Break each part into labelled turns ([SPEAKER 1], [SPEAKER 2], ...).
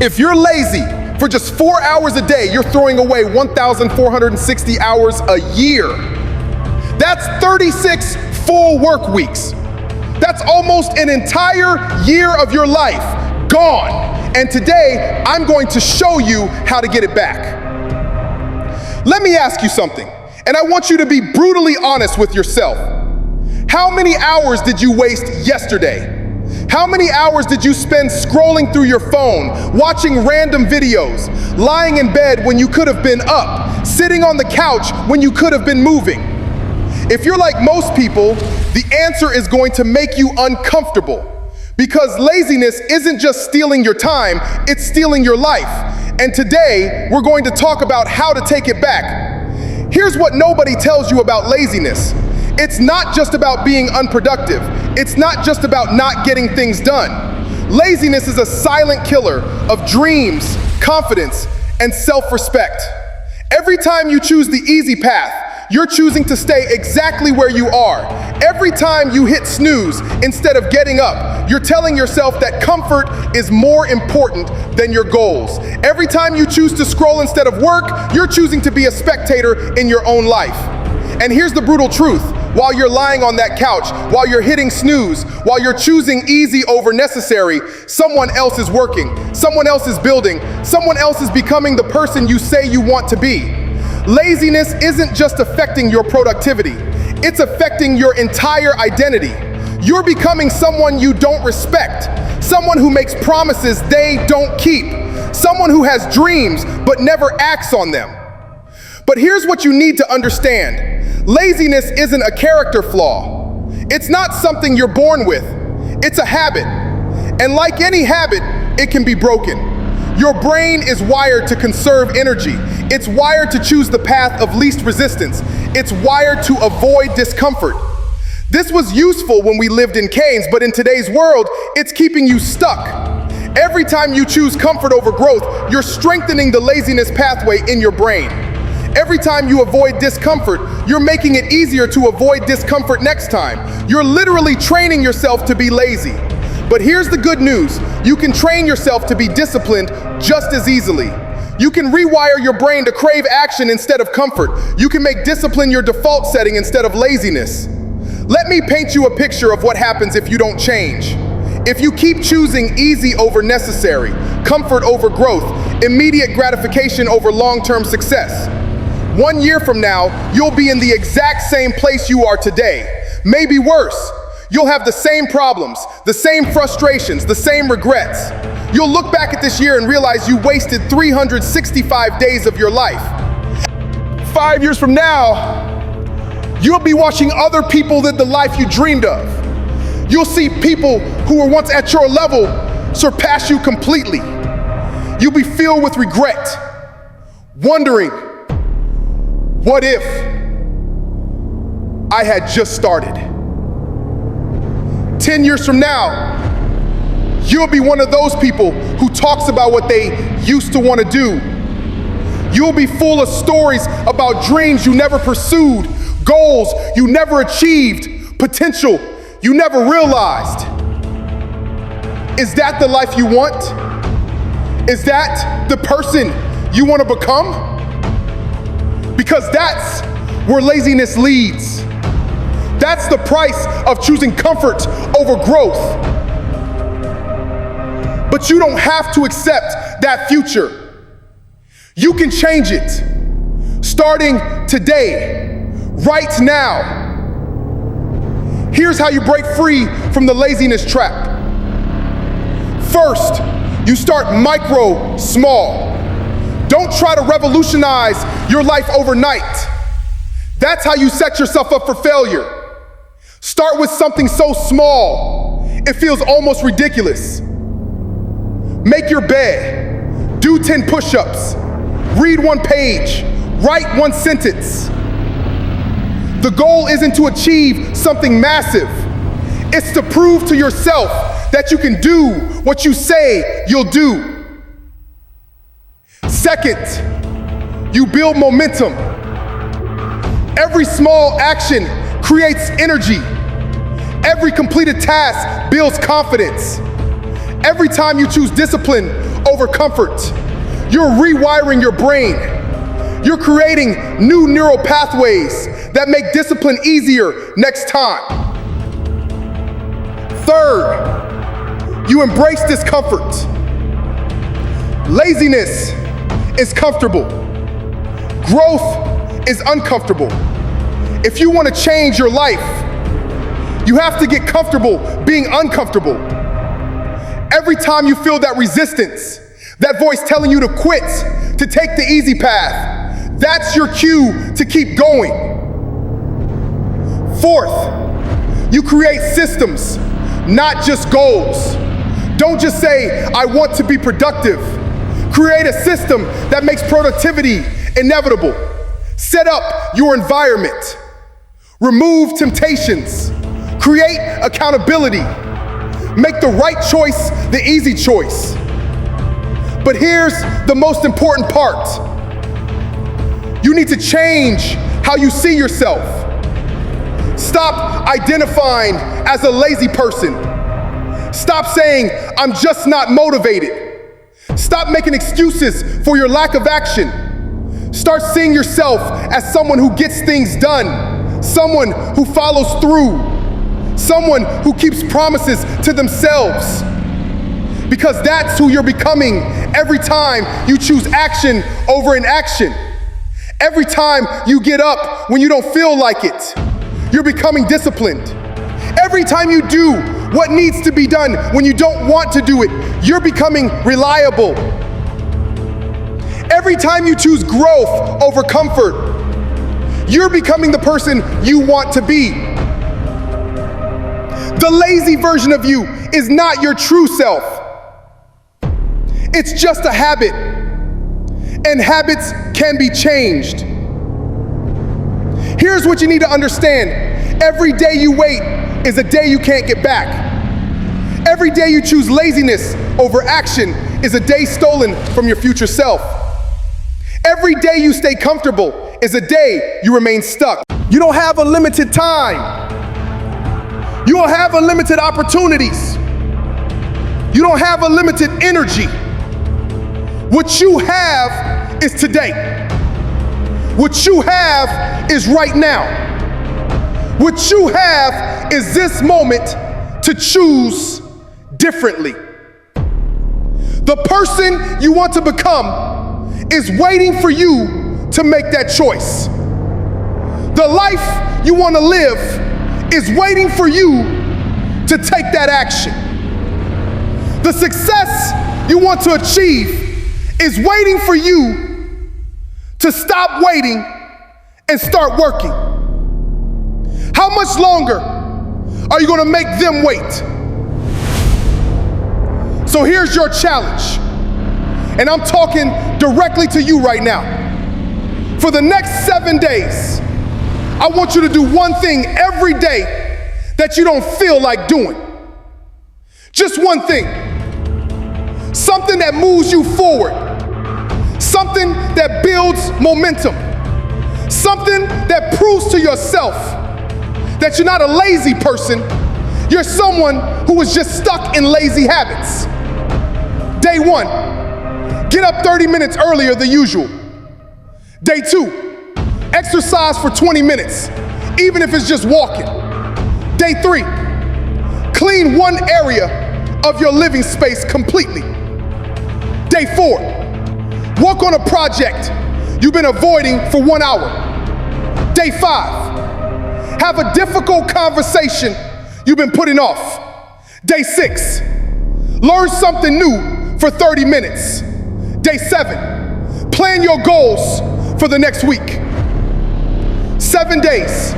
[SPEAKER 1] If you're lazy for just 4 hours a day, you're throwing away 1,460 hours a year. That's 36 full work weeks. That's almost an entire year of your life gone. And today, I'm going to show you how to get it back. Let me ask you something, and I want you to be brutally honest with yourself. How many hours did you waste yesterday? How many hours did you spend scrolling through your phone, watching random videos, lying in bed when you could have been up, sitting on the couch when you could have been moving? If you're like most people, the answer is going to make you uncomfortable, because laziness isn't just stealing your time, it's stealing your life. And today, we're going to talk about how to take it back. Here's what nobody tells you about laziness. It's not just about being unproductive. It's not just about not getting things done. Laziness is a silent killer of dreams, confidence, and self-respect. Every time you choose the easy path, you're choosing to stay exactly where you are. Every time you hit snooze instead of getting up, you're telling yourself that comfort is more important than your goals. Every time you choose to scroll instead of work, you're choosing to be a spectator in your own life. And here's the brutal truth. While you're lying on that couch, while you're hitting snooze, while you're choosing easy over necessary, someone else is working, someone else is building, someone else is becoming the person you say you want to be. Laziness isn't just affecting your productivity, it's affecting your entire identity. You're becoming someone you don't respect, someone who makes promises they don't keep, someone who has dreams but never acts on them. But here's what you need to understand. Laziness isn't a character flaw. It's not something you're born with. It's a habit. And like any habit, it can be broken. Your brain is wired to conserve energy. It's wired to choose the path of least resistance. It's wired to avoid discomfort. This was useful when we lived in caves, but in today's world, it's keeping you stuck. Every time you choose comfort over growth, you're strengthening the laziness pathway in your brain. Every time you avoid discomfort, you're making it easier to avoid discomfort next time. You're literally training yourself to be lazy. But here's the good news. You can train yourself to be disciplined just as easily. You can rewire your brain to crave action instead of comfort. You can make discipline your default setting instead of laziness. Let me paint you a picture of what happens if you don't change. If you keep choosing easy over necessary, comfort over growth, immediate gratification over long-term success, 1 year from now, you'll be in the exact same place you are today. Maybe worse. You'll have the same problems, the same frustrations, the same regrets. You'll look back at this year and realize you wasted 365 days of your life. 5 years from now, you'll be watching other people live the life you dreamed of. You'll see people who were once at your level surpass you completely. You'll be filled with regret, wondering, what if I had just started? 10 years from now, you'll be one of those people who talks about what they used to want to do. You'll be full of stories about dreams you never pursued, goals you never achieved, potential you never realized. Is that the life you want? Is that the person you want to become? Because that's where laziness leads. That's the price of choosing comfort over growth. But you don't have to accept that future. You can change it, starting today, right now. Here's how you break free from the laziness trap. First, you start micro, small. Don't try to revolutionize your life overnight. That's how you set yourself up for failure. Start with something so small, it feels almost ridiculous. Make your bed, do 10 push-ups, read 1 page, write 1 sentence. The goal isn't to achieve something massive. It's to prove to yourself that you can do what you say you'll do. Second, you build momentum. Every small action creates energy. Every completed task builds confidence. Every time you choose discipline over comfort, you're rewiring your brain. You're creating new neural pathways that make discipline easier next time. Third, you embrace discomfort. Laziness is comfortable. Growth is uncomfortable. If you want to change your life, you have to get comfortable being uncomfortable. Every time you feel that resistance, that voice telling you to quit, to take the easy path, that's your cue to keep going. Fourth, you create systems, not just goals. Don't just say, I want to be productive. Create a system that makes productivity inevitable. Set up your environment. Remove temptations. Create accountability. Make the right choice the easy choice. But here's the most important part. You need to change how you see yourself. Stop identifying as a lazy person. Stop saying, I'm just not motivated. Stop making excuses for your lack of action. Start seeing yourself as someone who gets things done, someone who follows through, someone who keeps promises to themselves. Because that's who you're becoming every time you choose action over inaction. Every time you get up when you don't feel like it, you're becoming disciplined. Every time you do what needs to be done when you don't want to do it, you're becoming reliable. Every time you choose growth over comfort, you're becoming the person you want to be. The lazy version of you is not your true self. It's just a habit, and habits can be changed. Here's what you need to understand. Every day you wait is a day you can't get back. Every day you choose laziness over action is a day stolen from your future self. Every day you stay comfortable is a day you remain stuck. You don't have unlimited time. You don't have unlimited opportunities. You don't have unlimited energy. What you have is today. What you have is right now. What you have is this moment to choose differently. The person you want to become is waiting for you to make that choice. The life you want to live is waiting for you to take that action. The success you want to achieve is waiting for you to stop waiting and start working. How much longer are you going to make them wait? So here's your challenge, and I'm talking directly to you right now. For the next 7 days, I want you to do one thing every day that you don't feel like doing. Just one thing. Something that moves you forward. Something that builds momentum. Something that proves to yourself that you're not a lazy person. You're someone who was just stuck in lazy habits. Day 1, get up 30 minutes earlier than usual. Day 2, exercise for 20 minutes, even if it's just walking. Day 3, clean one area of your living space completely. Day 4, work on a project you've been avoiding for 1 hour. Day 5, have a difficult conversation you've been putting off. Day 6, learn something new for 30 minutes. Day 7, plan your goals for the next week. 7 days,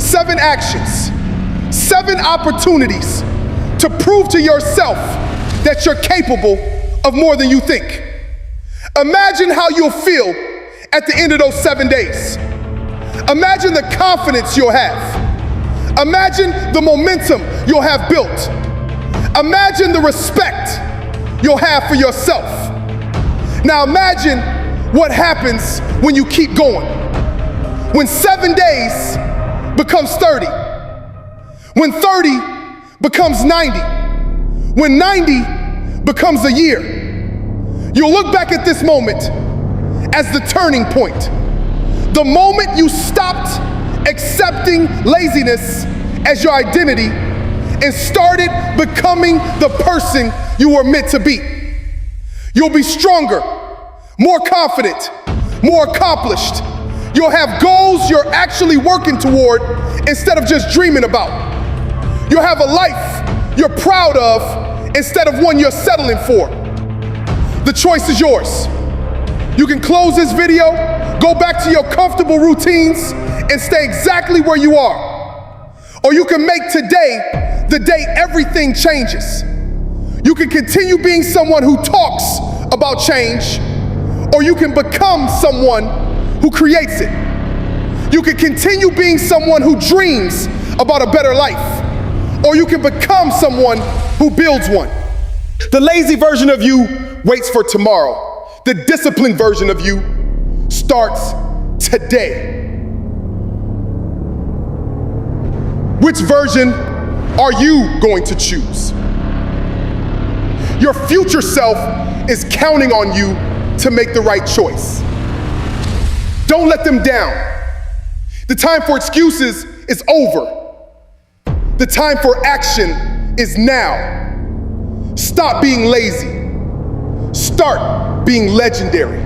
[SPEAKER 1] 7 actions, 7 opportunities to prove to yourself that you're capable of more than you think. Imagine how you'll feel at the end of those 7 days. Imagine the confidence you'll have. Imagine the momentum you'll have built. Imagine the respect you'll have for yourself. Now imagine what happens when you keep going. When 7 days becomes 30. When 30 becomes 90. When 90 becomes a year, you'll look back at this moment as the turning point. The moment you stopped accepting laziness as your identity and started becoming the person you were meant to be. You'll be stronger, more confident, more accomplished. You'll have goals you're actually working toward instead of just dreaming about. You'll have a life you're proud of instead of one you're settling for. The choice is yours. You can close this video, go back to your comfortable routines, and stay exactly where you are. Or you can make today the day everything changes. You can continue being someone who talks about change, or you can become someone who creates it. You can continue being someone who dreams about a better life, or you can become someone who builds one. The lazy version of you waits for tomorrow. The disciplined version of you starts today. Which version are you going to choose? Your future self is counting on you to make the right choice. Don't let them down. The time for excuses is over. The time for action is now. Stop being lazy. Start being legendary.